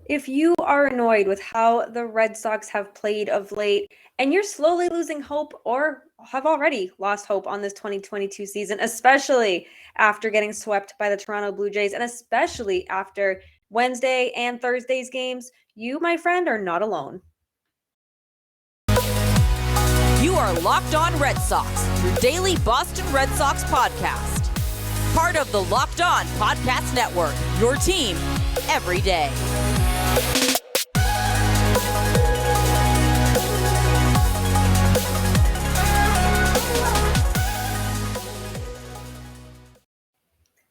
If you are annoyed with how the Red Sox have played of late and you're slowly losing hope or have already lost hope on this 2022 season, especially after getting swept by the Toronto Blue Jays and especially after Wednesday and Thursday's games, you, my friend, are not alone. You are Locked On Red Sox, your daily Boston Red Sox podcast. Part of the Locked On Podcast Network, your team every day.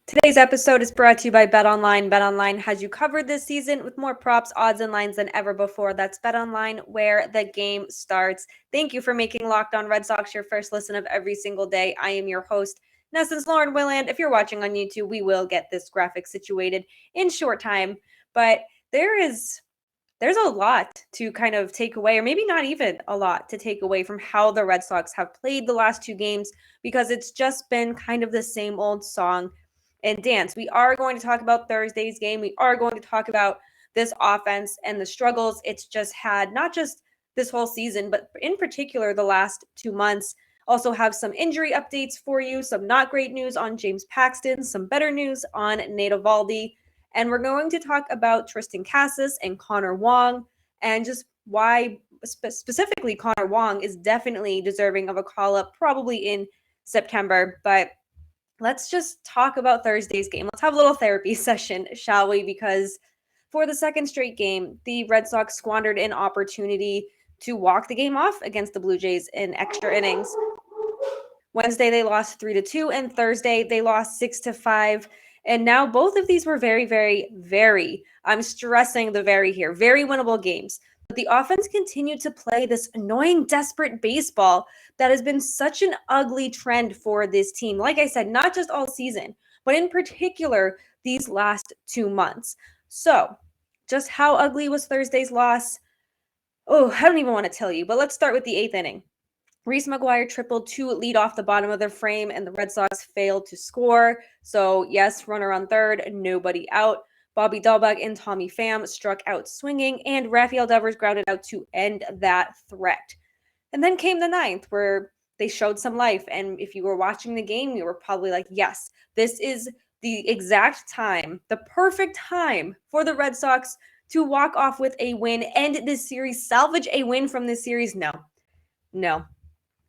Today's episode is brought to you by BetOnline. BetOnline has you covered this season with more props, odds, and lines than ever before. That's BetOnline, where the game starts. Thank you for making Locked On Red Sox your first listen of every single day. I am your host, NESN's Lauren Willand. If you're watching on YouTube, we will get this graphic situated in short time. But there's a lot to kind of take away, or maybe not even a lot to take away from how the Red Sox have played the last two games, because it's just been kind of the same old song and dance. We are going to talk about Thursday's game. We are going to talk about this offense and the struggles it's just had, not just this whole season, but in particular the last 2 months. Also have some injury updates for you, some not great news on James Paxton, some better news on Nate Eovaldi, and we're going to talk about Tristan Cassis and Conor Wong and just why specifically Conor Wong is definitely deserving of a call-up probably in September. But let's just talk about Thursday's game. Let's have a little therapy session, shall we? Because for the second straight game, the Red Sox squandered an opportunity to walk the game off against the Blue Jays in extra innings. Wednesday, they lost 3-2, and Thursday, they lost 6-5. And now both of these were very, I'm stressing the very here, very winnable games. But the offense continued to play this annoying, desperate baseball that has been such an ugly trend for this team. Like I said, not just all season, but in particular, these last 2 months. So, just how ugly was Thursday's loss? Oh, I don't even want to tell you, but let's start with the 8th inning. Reese McGuire tripled to lead off the bottom of their frame, and the Red Sox failed to score. So, yes, runner on third, nobody out. Bobby Dahlbeck and Tommy Pham struck out swinging, and Rafael Devers grounded out to end that threat. And then came the 9th, where they showed some life. And if you were watching the game, you were probably like, yes, this is the exact time, the perfect time for the Red Sox to walk off with a win, end this series, salvage a win from this series. No,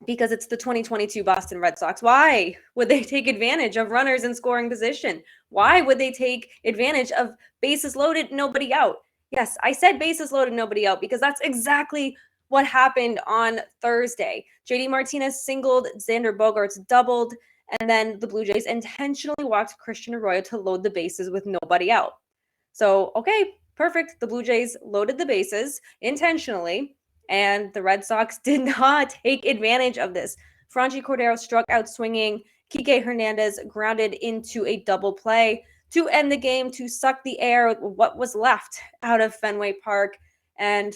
because it's the 2022 Boston Red Sox. Why would they take advantage of runners in scoring position? Why would they take advantage of bases loaded, nobody out? Yes, I said bases loaded, nobody out, because that's exactly what happened on Thursday. JD Martinez singled, Xander Bogaerts doubled, and then the Blue Jays intentionally walked Christian Arroyo to load the bases with nobody out. So, okay, perfect. The Blue Jays loaded the bases intentionally, and the Red Sox did not take advantage of this. Franchi Cordero struck out swinging. Kike Hernandez grounded into a double play to end the game, to suck the air, what was left out of Fenway Park. And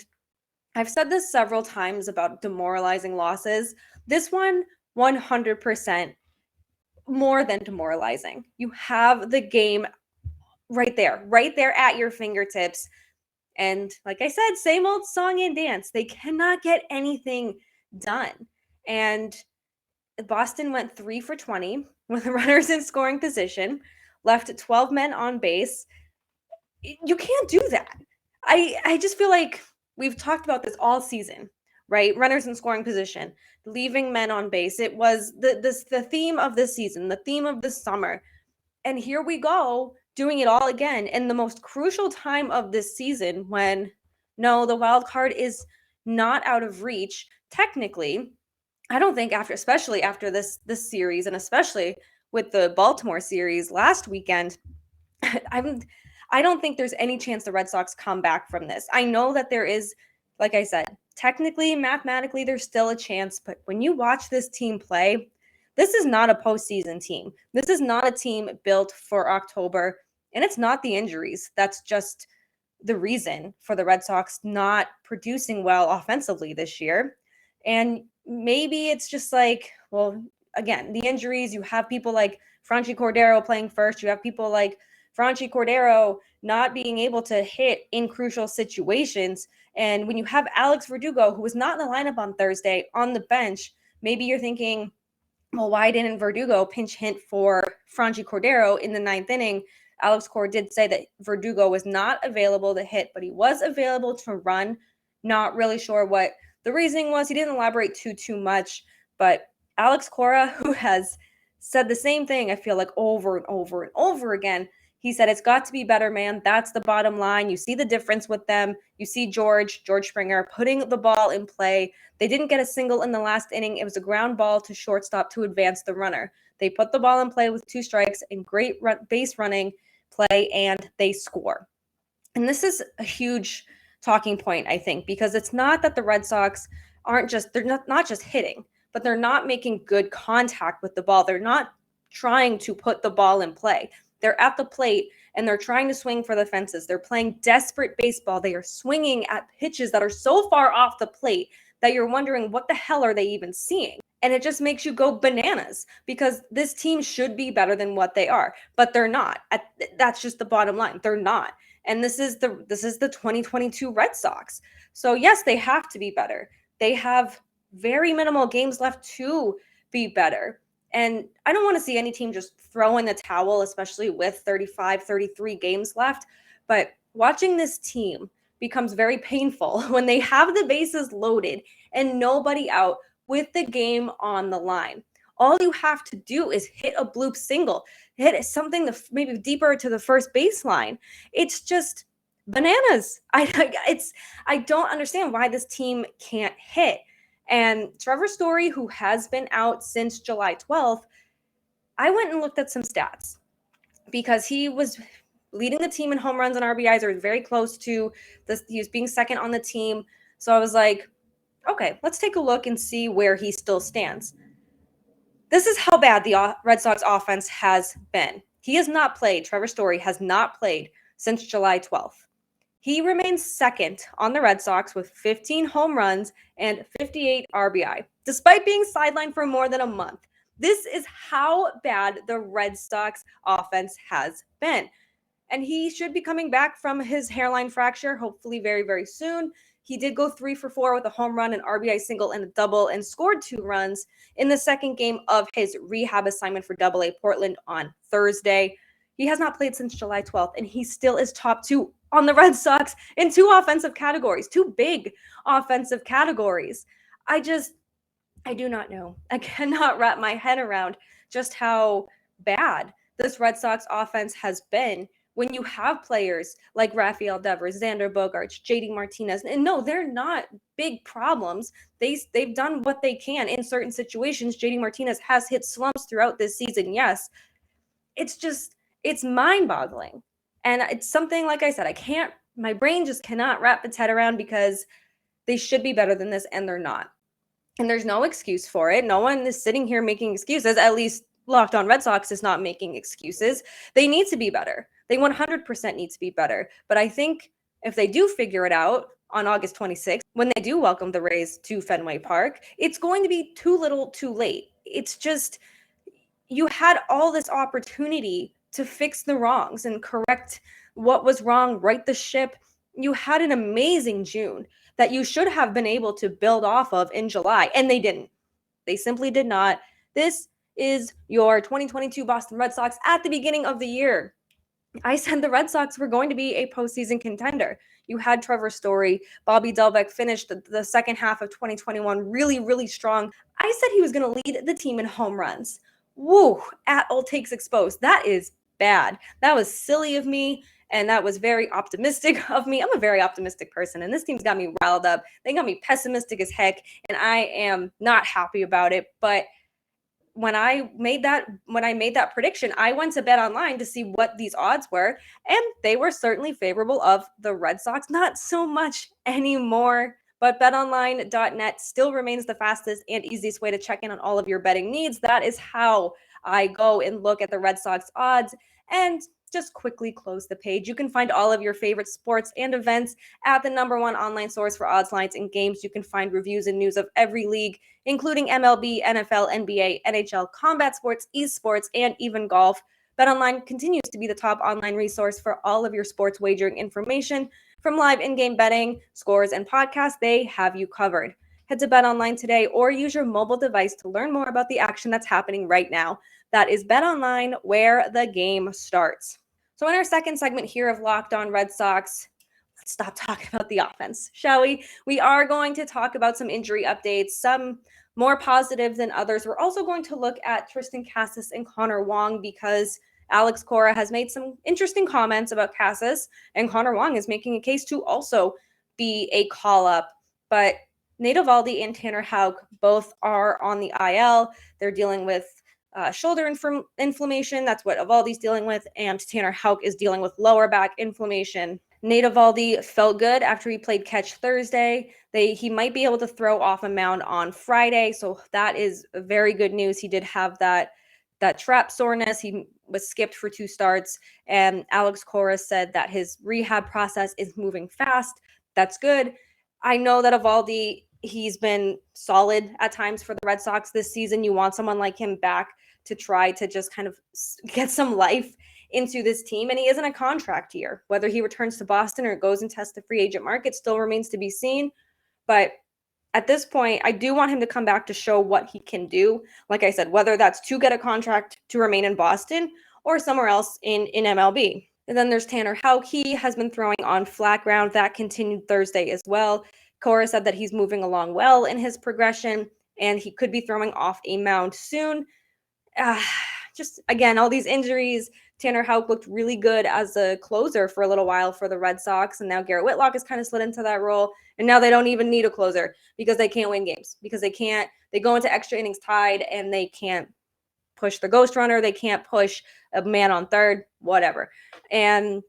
I've said this several times about demoralizing losses. This one, 100% more than demoralizing. You have the game right there at your fingertips. And like I said, same old song and dance. They cannot get anything done. And Boston went 3 for 20 with runners in scoring position, left 12 men on base. You can't do that. I just feel like we've talked about this all season, right? Runners in scoring position, leaving men on base. It was the theme of this season, the theme of this summer. And here we go, doing it all again in the most crucial time of this season, when no, the wild card is not out of reach technically. I don't think, especially after this series, and especially with the Baltimore series last weekend, I don't think there's any chance the Red Sox come back from this. I know that there is, like I said, technically, mathematically, there's still a chance, but when you watch this team play, this is not a postseason team. This is not a team built for October, and it's not the injuries. That's just the reason for the Red Sox not producing well offensively this year. And maybe it's just like, well, again, the injuries, you have people like Franchi Cordero playing first. You have people like Franchy Cordero not being able to hit in crucial situations. And when you have Alex Verdugo, who was not in the lineup on Thursday, on the bench, maybe you're thinking, well, why didn't Verdugo pinch hit for Franchy Cordero in the 9th inning? Alex Cor did say that Verdugo was not available to hit, but he was available to run. Not really sure what the reasoning was. He didn't elaborate too much, but Alex Cora, who has said the same thing, I feel like over and over and over again, he said, it's got to be better, man. That's the bottom line. You see the difference with them. You see George Springer putting the ball in play. They didn't get a single in the last inning. It was a ground ball to shortstop to advance the runner. They put the ball in play with 2 strikes and great base running play, and they score. And this is a huge talking point, I think, because it's not that the Red Sox they're not just hitting, but they're not making good contact with the ball. They're not trying to put the ball in play. They're at the plate and they're trying to swing for the fences. They're playing desperate baseball. They are swinging at pitches that are so far off the plate that you're wondering, what the hell are they even seeing? And it just makes you go bananas, because this team should be better than what they are, but they're not. That's just the bottom line. They're not. And this is the 2022 Red Sox. So yes, they have to be better. They have very minimal games left to be better. And I don't want to see any team just throw in the towel, especially with 35, 33 games left. But watching this team becomes very painful when they have the bases loaded and nobody out with the game on the line. All you have to do is hit a bloop single, hit something maybe deeper to the first baseline. It's just bananas. I don't understand why this team can't hit. And Trevor Story, who has been out since July 12th, I went and looked at some stats because he was leading the team in home runs and RBIs, or very close to this. He was being second on the team. So I was like, okay, let's take a look and see where he still stands. This is how bad the Red Sox offense has been. He has not played. Trevor Story has not played since July 12th. He remains second on the Red Sox with 15 home runs and 58 RBI, despite being sidelined for more than a month. This is how bad the Red Sox offense has been. And he should be coming back from his hairline fracture, hopefully very, very soon. He did go 3 for 4 with a home run, an RBI single, and a double, and scored 2 runs in the second game of his rehab assignment for AA Portland on Thursday. He has not played since July 12th, and he still is top 2 on the Red Sox in 2 offensive categories, 2 big offensive categories. I do not know. I cannot wrap my head around just how bad this Red Sox offense has been when you have players like Rafael Devers, Xander Bogaerts, JD Martinez. And no, they're not big problems. They've done what they can in certain situations. JD Martinez has hit slumps throughout this season, yes. It's mind-boggling. And it's something, like I said, my brain just cannot wrap its head around, because they should be better than this and they're not. And there's no excuse for it. No one is sitting here making excuses. At least Locked On Red Sox is not making excuses. They need to be better. They 100% need to be better. But I think if they do figure it out on August 26th, when they do welcome the Rays to Fenway Park, it's going to be too little too late. It's just, you had all this opportunity to fix the wrongs and correct what was wrong, right the ship. You had an amazing June that you should have been able to build off of in July, and they didn't. They simply did not. This is your 2022 Boston Red Sox at the beginning of the year. I said the Red Sox were going to be a postseason contender. You had Trevor Story. Bobby Dalbec finished the second half of 2021 really, really strong. I said he was going to lead the team in home runs. Woo, at Old Takes Exposed. That is bad. That was silly of me. And that was very optimistic of me. I'm a very optimistic person, and this team's got me riled up. They got me pessimistic as heck, and I am not happy about it. But when I made that prediction, I went to Bet Online to see what these odds were, and they were certainly favorable of the Red Sox. Not so much anymore. But betonline.net still remains the fastest and easiest way to check in on all of your betting needs. That is how I go and look at the Red Sox odds and just quickly close the page. You can find all of your favorite sports and events at the #1 online source for odds, lines, and games. You can find reviews and news of every league, including MLB, NFL, NBA, NHL, combat sports, esports, and even golf. BetOnline continues to be the top online resource for all of your sports wagering information. From live in-game betting, scores, and podcasts, they have you covered. Head to BetOnline today or use your mobile device to learn more about the action that's happening right now. That is BetOnline, where the game starts. So in our second segment here of Locked On Red Sox, let's stop talking about the offense, shall we? We are going to talk about some injury updates, some more positive than others. We're also going to look at Tristan, Cassis, and Conor Wong because Alex Cora has made some interesting comments about Cassis, and Conor Wong is making a case to also be a call-up. But Nate Eovaldi and Tanner Houck both are on the IL. They're dealing with shoulder inflammation. That's what Eovaldi's dealing with, and Tanner Houck is dealing with lower back inflammation. Nate Eovaldi felt good after he played catch Thursday. He might be able to throw off a mound on Friday, so that is very good news. He did have that trap soreness. He was skipped for 2 starts, and Alex Cora said that his rehab process is moving fast. That's good. I know that Eovaldi, he's been solid at times for the Red Sox this season. You want someone like him back to try to just kind of get some life into this team, and he isn't a contract year. Whether he returns to Boston or goes and tests the free agent market still remains to be seen. But at this point, I do want him to come back to show what he can do. Like I said, whether that's to get a contract to remain in Boston or somewhere else in MLB. And then there's Tanner Houck. He has been throwing on flat ground. That continued Thursday as well. Cora said that he's moving along well in his progression, and he could be throwing off a mound soon. Just, again, all these injuries. Tanner Houck looked really good as a closer for a little while for the Red Sox, and now Garrett Whitlock has kind of slid into that role, and now they don't even need a closer because they can't win games, because they go into extra innings tied, and they can't push the ghost runner, they can't push a man on third, whatever. And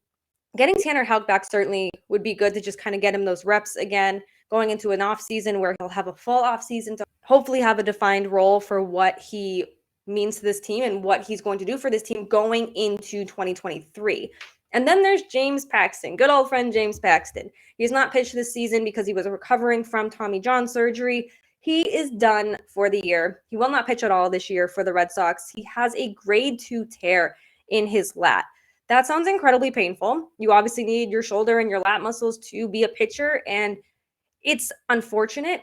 getting Tanner Houck back certainly would be good to just kind of get him those reps again, going into an off season where he'll have a full off season to hopefully have a defined role for what he means to this team and what he's going to do for this team going into 2023. And then there's James Paxton, good old friend James Paxton. He's not pitched this season because he was recovering from Tommy John surgery. He is done for the year. He will not pitch at all this year for the Red Sox. He has a grade 2 tear in his lat. That sounds incredibly painful. You obviously need your shoulder and your lat muscles to be a pitcher, and it's unfortunate.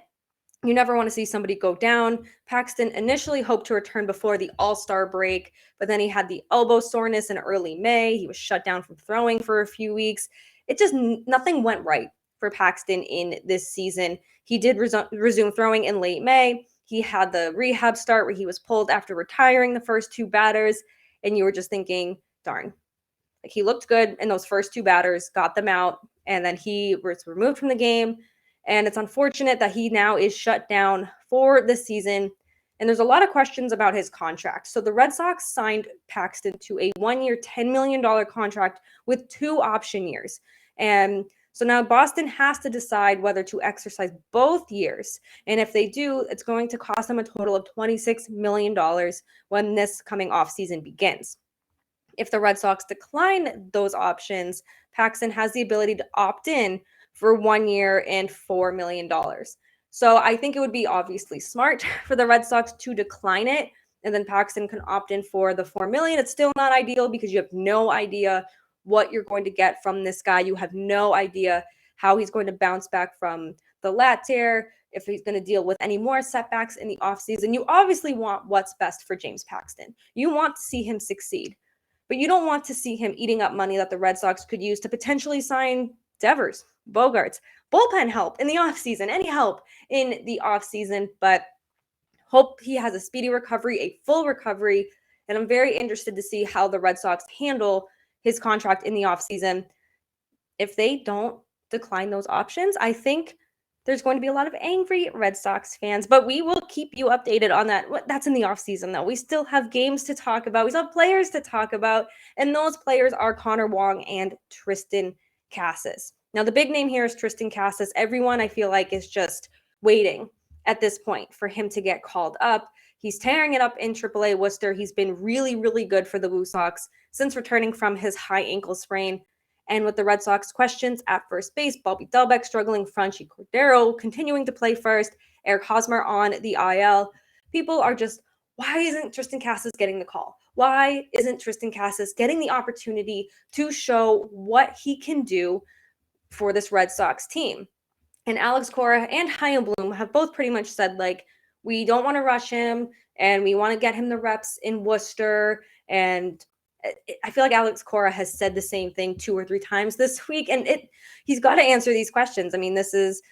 You never want to see somebody go down. Paxton initially hoped to return before the All-Star break, but then he had the elbow soreness in early May. He was shut down from throwing for a few weeks. It just, nothing went right for Paxton in this season. He did resume throwing in late May. He had the rehab start where he was pulled after retiring the first 2 batters, and you were just thinking, darn. Like, he looked good in those first 2 batters, got them out, and then he was removed from the game. And it's unfortunate that he now is shut down for the season. And there's a lot of questions about his contract. So the Red Sox signed Paxton to a 1-year, $10 million contract with 2 option years. And so now Boston has to decide whether to exercise both years. And if they do, it's going to cost them a total of $26 million when this coming off season begins. If the Red Sox decline those options, Paxton has the ability to opt in for 1 year and $4 million. So I think it would be obviously smart for the Red Sox to decline it, and then Paxton can opt in for the $4 million. It's still not ideal because you have no idea what you're going to get from this guy. You have no idea how he's going to bounce back from the lat tear, if he's going to deal with any more setbacks in the offseason. You obviously want what's best for James Paxton. You want to see him succeed, but you don't want to see him eating up money that the Red Sox could use to potentially sign Devers, Bogarts, bullpen help in the offseason, any help in the offseason. But hope he has a speedy recovery, a full recovery. And I'm very interested to see how the Red Sox handle his contract in the offseason. If they don't decline those options, I think there's going to be a lot of angry Red Sox fans, but we will keep you updated on that. That's in the offseason, though. We still have games to talk about. We still have players to talk about, and those players are Conor Wong and Tristan Cassis. Now, the big name here is Tristan Cassis. Everyone, I feel like, is just waiting at this point for him to get called up. He's tearing it up in AAA Worcester. He's been really, really good for the Blue Sox since returning from his high ankle sprain. And with the Red Sox questions at first base, Bobby Dalbec struggling, Franchi Cordero continuing to play first, Eric Hosmer on the IL, people are just why isn't Triston Cassis getting the call? Why isn't Triston Cassis getting the opportunity to show what he can do for this Red Sox team? And Alex Cora and Chaim Bloom have both pretty much said, like, we don't want to rush him and we want to get him the reps in Worcester. And I feel like Alex Cora has said the same thing 2 or 3 times this week. And he's got to answer these questions. I mean, this is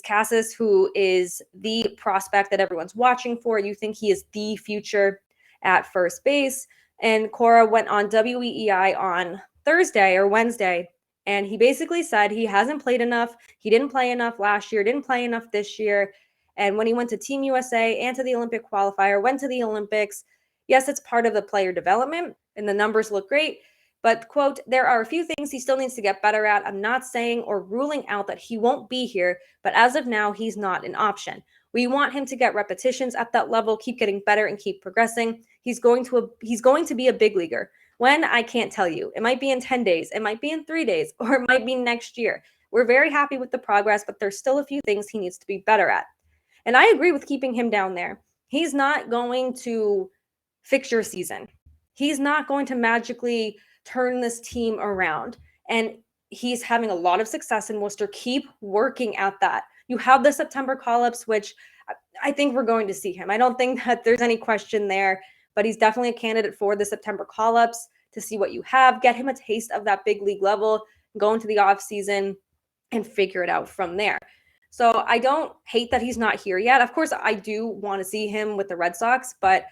Cassis, who is the prospect that everyone's watching for. You think he is the future at first base. And Cora went on WEEI on Thursday or Wednesday, and he basically said he hasn't played enough. He didn't play enough last year, didn't play enough this year. And when he went to Team USA and to the Olympic qualifier, went to the Olympics, yes, it's part of the player development and the numbers look great. But, quote, there are a few things he still needs to get better at. I'm not saying or ruling out that he won't be here, but as of now, he's not an option. We want him to get repetitions at that level, keep getting better and keep progressing. He's going to be a big leaguer. When, I can't tell you. It might be in 10 days, it might be in 3 days, or it might be next year. We're very happy with the progress, but there's still a few things he needs to be better at. And I agree with keeping him down there. He's not going to fix your season. He's not going to magically turn this team around. And he's having a lot of success in Worcester. Keep working at that. You have the September call-ups, which I think we're going to see him. I don't think that there's any question there, but he's definitely a candidate for the September call-ups to see what you have. Get him a taste of that big league level, go into the offseason and figure it out from there. So I don't hate that he's not here yet. Of course, I do want to see him with the Red Sox, but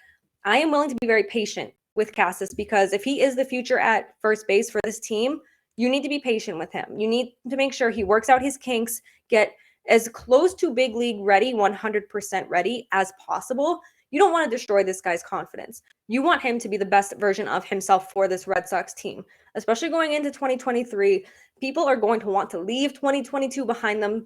I am willing to be very patient with Cassis, because if he is the future at first base for this team, you need to be patient with him. You need to make sure he works out his kinks, get as close to big league ready, 100% ready as possible. You don't want to destroy this guy's confidence. You want him to be the best version of himself for this Red Sox team, especially going into 2023. People are going to want to leave 2022 behind them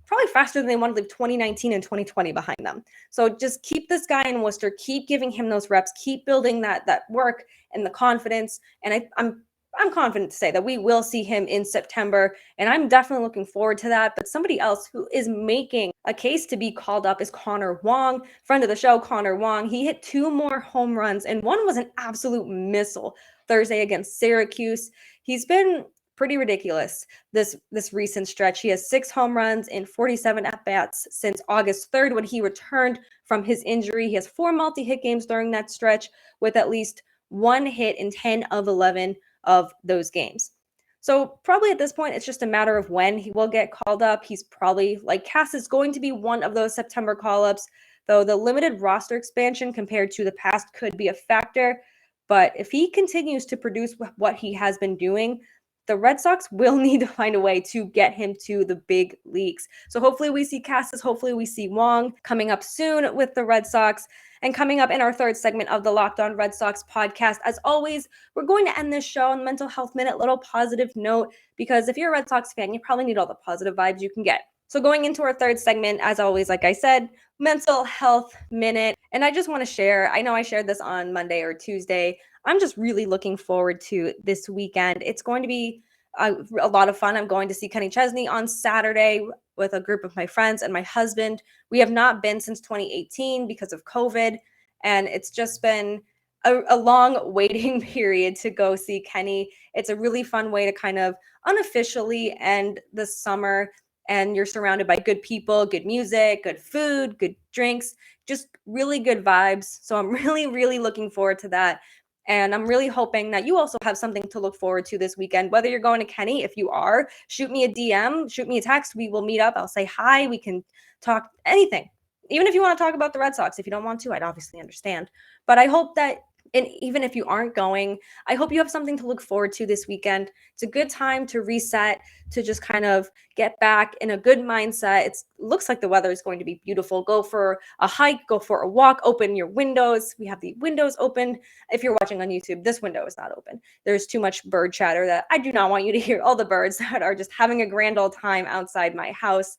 probably faster than they want to leave 2019 and 2020 behind them. So just keep this guy in Worcester, keep giving him those reps, keep building that work and the confidence. And I'm confident to say that we will see him in September, and I'm definitely looking forward to that. But somebody else who is making a case to be called up is Conor Wong, friend of the show, Conor Wong. He hit 2 more home runs, and one was an absolute missile Thursday against Syracuse. He's been pretty ridiculous this recent stretch. He has 6 home runs in 47 at-bats since August 3rd when he returned from his injury. He has 4 multi-hit games during that stretch with at least 1 hit in 10 of 11 of those games. So probably at this point, it's just a matter of when he will get called up. He's probably, like Cassis, going to be one of those September call-ups, though the limited roster expansion compared to the past could be a factor. But if he continues to produce what he has been doing, the Red Sox will need to find a way to get him to the big leagues. So hopefully we see Cassis, hopefully we see Wong coming up soon with the Red Sox. And coming up in our 3rd segment of the Locked On Red Sox podcast, as always, we're going to end this show on the Mental Health Minute, little positive note, because if you're a Red Sox fan, you probably need all the positive vibes you can get. So going into our 3rd segment, as always, like I said, Mental Health Minute. And I just want to share, I know I shared this on Monday or Tuesday. I'm just really looking forward to this weekend. It's going to be a lot of fun. I'm going to see Kenny Chesney on Saturday with a group of my friends and my husband. We have not been since 2018 because of COVID, and it's just been a long waiting period to go see Kenny. It's a really fun way to kind of unofficially end the summer, and you're surrounded by good people, good music, good food, good drinks, just really good vibes. So I'm really, really looking forward to that. And I'm really hoping that you also have something to look forward to this weekend. Whether you're going to Kenny, if you are, shoot me a DM, shoot me a text. We will meet up. I'll say hi. We can talk anything. Even if you want to talk about the Red Sox. If you don't want to, I'd obviously understand. But I hope that, and even if you aren't going, I hope you have something to look forward to this weekend. It's a good time to reset, to just kind of get back in a good mindset. It looks like the weather is going to be beautiful. Go for a hike, go for a walk, open your windows. We have the windows open. If you're watching on YouTube, this window is not open. There's too much bird chatter that I do not want you to hear. All the birds that are just having a grand old time outside my house.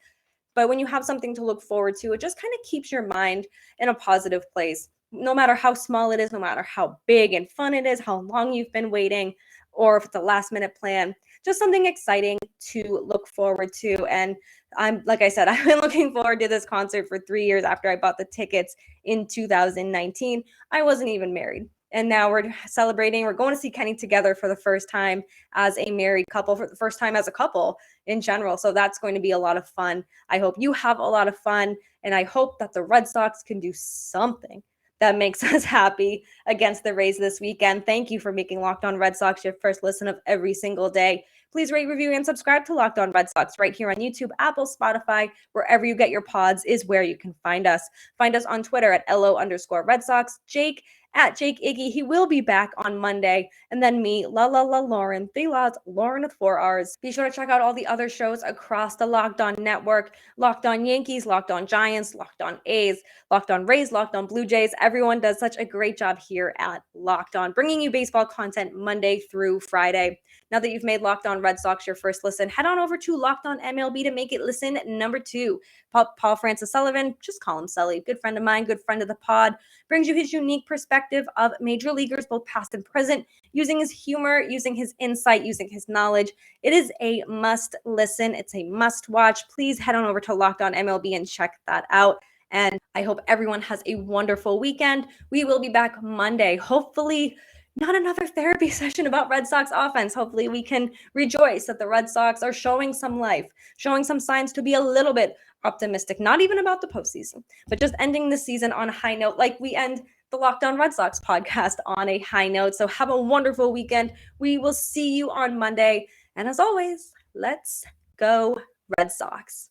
But when you have something to look forward to, it just kind of keeps your mind in a positive place. No matter how small it is, no matter how big and fun it is, how long you've been waiting, or if it's a last minute plan, just something exciting to look forward to. And like I said, I've been looking forward to this concert for 3 years after I bought the tickets in 2019. I wasn't even married. And now we're celebrating. We're going to see Kenny together for the first time as a married couple, for the first time as a couple in general. So that's going to be a lot of fun. I hope you have a lot of fun. And I hope that the Red Sox can do something that makes us happy against the Rays this weekend. Thank you for making Locked On Red Sox your first listen of every single day. Please rate, review, and subscribe to Locked On Red Sox right here on YouTube, Apple, Spotify, wherever you get your pods is where you can find us. Find us on Twitter at LO_Red Sox. Jake at Jake Iggy. He will be back on Monday. And then me, Lauren, 3 Laws, Lauren with 4 R's. Be sure to check out all the other shows across the Locked On Network. Locked On Yankees, Locked On Giants, Locked On A's, Locked On Rays, Locked On Blue Jays. Everyone does such a great job here at Locked On, bringing you baseball content Monday through Friday. Now that you've made Locked On Red Sox your first listen, head on over to Locked On MLB to make it listen number 2. Paul Francis Sullivan, just call him Sully, good friend of mine, good friend of the pod, brings you his unique perspective of major leaguers, both past and present, using his humor, using his insight, using his knowledge. It is a must listen. It's a must watch. Please head on over to Locked On MLB and check that out. And I hope everyone has a wonderful weekend. We will be back Monday. Hopefully, not another therapy session about Red Sox offense. Hopefully we can rejoice that the Red Sox are showing some life, showing some signs to be a little bit optimistic, not even about the postseason, but just ending the season on a high note, like we end the Locked On Red Sox podcast on a high note. So have a wonderful weekend. We will see you on Monday. And as always, let's go Red Sox.